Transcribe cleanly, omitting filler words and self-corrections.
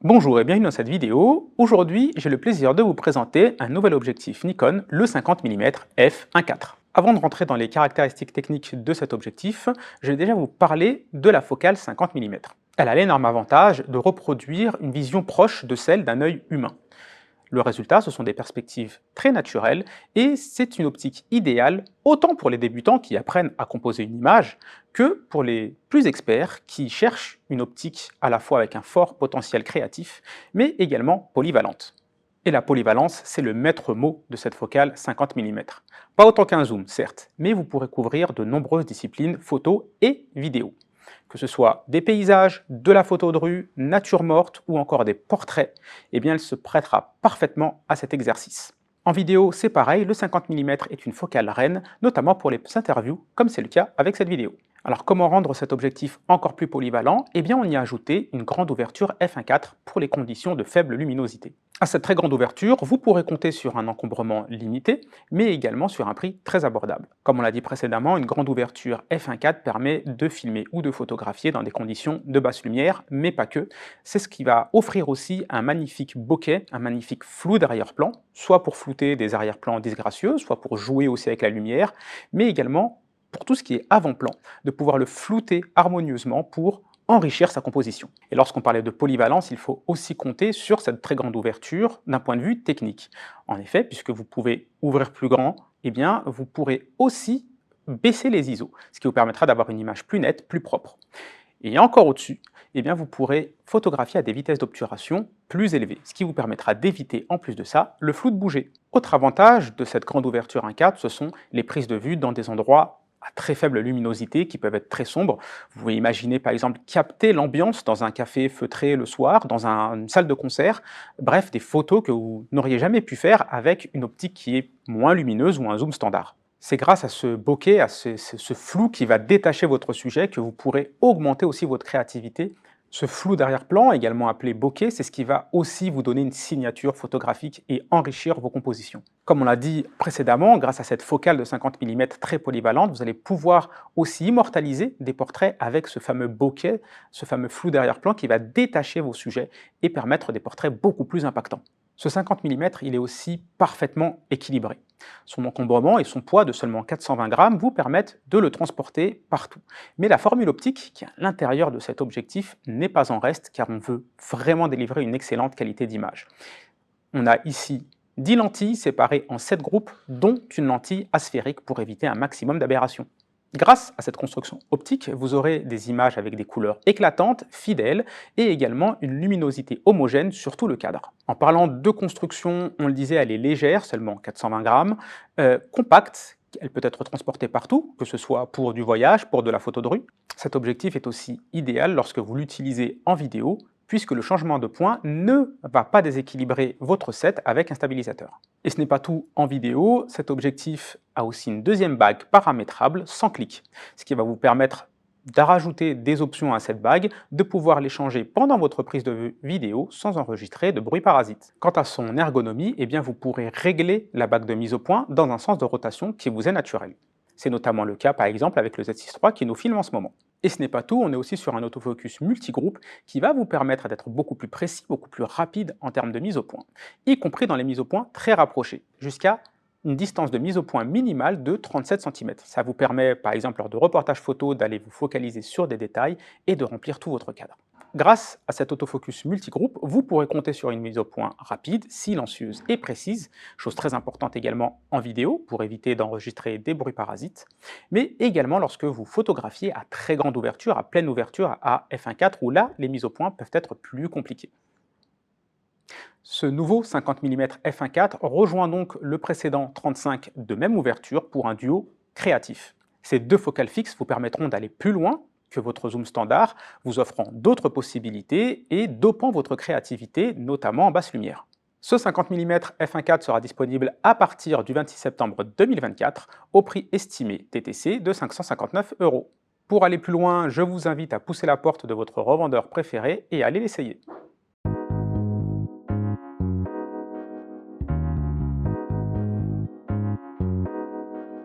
Bonjour et bienvenue dans cette vidéo. Aujourd'hui, j'ai le plaisir de vous présenter un nouvel objectif Nikon, le 50 mm f1.4. Avant de rentrer dans les caractéristiques techniques de cet objectif, je vais déjà vous parler de la focale 50 mm. Elle a l'énorme avantage de reproduire une vision proche de celle d'un œil humain. Le résultat, ce sont des perspectives très naturelles et c'est une optique idéale autant pour les débutants qui apprennent à composer une image que pour les plus experts qui cherchent une optique à la fois avec un fort potentiel créatif mais également polyvalente. Et la polyvalence, c'est le maître mot de cette focale 50 mm. Pas autant qu'un zoom, certes, mais vous pourrez couvrir de nombreuses disciplines photo et vidéo. Que ce soit des paysages, de la photo de rue, nature morte ou encore des portraits, eh bien elle se prêtera parfaitement à cet exercice. En vidéo, c'est pareil, le 50 mm est une focale reine, notamment pour les interviews, comme c'est le cas avec cette vidéo. Alors comment rendre cet objectif encore plus polyvalent? Eh bien on y a ajouté une grande ouverture f1.4 pour les conditions de faible luminosité. À cette très grande ouverture, vous pourrez compter sur un encombrement limité, mais également sur un prix très abordable. Comme on l'a dit précédemment, une grande ouverture f1.4 permet de filmer ou de photographier dans des conditions de basse lumière, mais pas que. C'est ce qui va offrir aussi un magnifique bokeh, un magnifique flou d'arrière-plan, soit pour flouter des arrière-plans disgracieux, soit pour jouer aussi avec la lumière, mais également pour tout ce qui est avant-plan, de pouvoir le flouter harmonieusement pour enrichir sa composition. Et lorsqu'on parlait de polyvalence, il faut aussi compter sur cette très grande ouverture d'un point de vue technique. En effet, puisque vous pouvez ouvrir plus grand, eh bien, vous pourrez aussi baisser les ISO, ce qui vous permettra d'avoir une image plus nette, plus propre. Et encore au-dessus, eh bien, vous pourrez photographier à des vitesses d'obturation plus élevées, ce qui vous permettra d'éviter, en plus de ça, le flou de bouger. Autre avantage de cette grande ouverture 1.4, ce sont les prises de vue dans des endroits à très faible luminosité, qui peuvent être très sombres. Vous pouvez imaginer par exemple capter l'ambiance dans un café feutré le soir, dans une salle de concert, bref, des photos que vous n'auriez jamais pu faire avec une optique qui est moins lumineuse ou un zoom standard. C'est grâce à ce bokeh, à ce flou qui va détacher votre sujet que vous pourrez augmenter aussi votre créativité. Ce flou d'arrière-plan, également appelé bokeh, c'est ce qui va aussi vous donner une signature photographique et enrichir vos compositions. Comme on l'a dit précédemment, grâce à cette focale de 50 mm très polyvalente, vous allez pouvoir aussi immortaliser des portraits avec ce fameux bokeh, ce fameux flou d'arrière-plan qui va détacher vos sujets et permettre des portraits beaucoup plus impactants. Ce 50 mm, il est aussi parfaitement équilibré. Son encombrement et son poids de seulement 420 grammes vous permettent de le transporter partout. Mais la formule optique qui est à l'intérieur de cet objectif n'est pas en reste car on veut vraiment délivrer une excellente qualité d'image. On a ici 10 lentilles séparées en 7 groupes, dont une lentille asphérique pour éviter un maximum d'aberrations. Grâce à cette construction optique, vous aurez des images avec des couleurs éclatantes, fidèles, et également une luminosité homogène sur tout le cadre. En parlant de construction, on le disait, elle est légère, seulement 420 grammes, compacte, elle peut être transportée partout, que ce soit pour du voyage, pour de la photo de rue. Cet objectif est aussi idéal lorsque vous l'utilisez en vidéo, puisque le changement de point ne va pas déséquilibrer votre set avec un stabilisateur. Et ce n'est pas tout en vidéo, cet objectif a aussi une deuxième bague paramétrable sans clic, ce qui va vous permettre de rajouter des options à cette bague, de pouvoir les changer pendant votre prise de vidéo sans enregistrer de bruit parasite. Quant à son ergonomie, eh bien vous pourrez régler la bague de mise au point dans un sens de rotation qui vous est naturel. C'est notamment le cas par exemple avec le Z6 III qui nous filme en ce moment. Et ce n'est pas tout, on est aussi sur un autofocus multigroupe qui va vous permettre d'être beaucoup plus précis, beaucoup plus rapide en termes de mise au point, y compris dans les mises au point très rapprochées, jusqu'à une distance de mise au point minimale de 37 cm. Ça vous permet par exemple lors de reportages photo d'aller vous focaliser sur des détails et de remplir tout votre cadre. Grâce à cet autofocus multigroupe, vous pourrez compter sur une mise au point rapide, silencieuse et précise, chose très importante également en vidéo pour éviter d'enregistrer des bruits parasites, mais également lorsque vous photographiez à très grande ouverture, à pleine ouverture à f1.4 où là, les mises au point peuvent être plus compliquées. Ce nouveau 50 mm f1.4 rejoint donc le précédent 35 de même ouverture pour un duo créatif. Ces deux focales fixes vous permettront d'aller plus loin que votre zoom standard, vous offrant d'autres possibilités et dopant votre créativité, notamment en basse lumière. Ce 50 mm f1.4 sera disponible à partir du 26 septembre 2024 au prix estimé TTC de 559 €. Pour aller plus loin, je vous invite à pousser la porte de votre revendeur préféré et à aller l'essayer.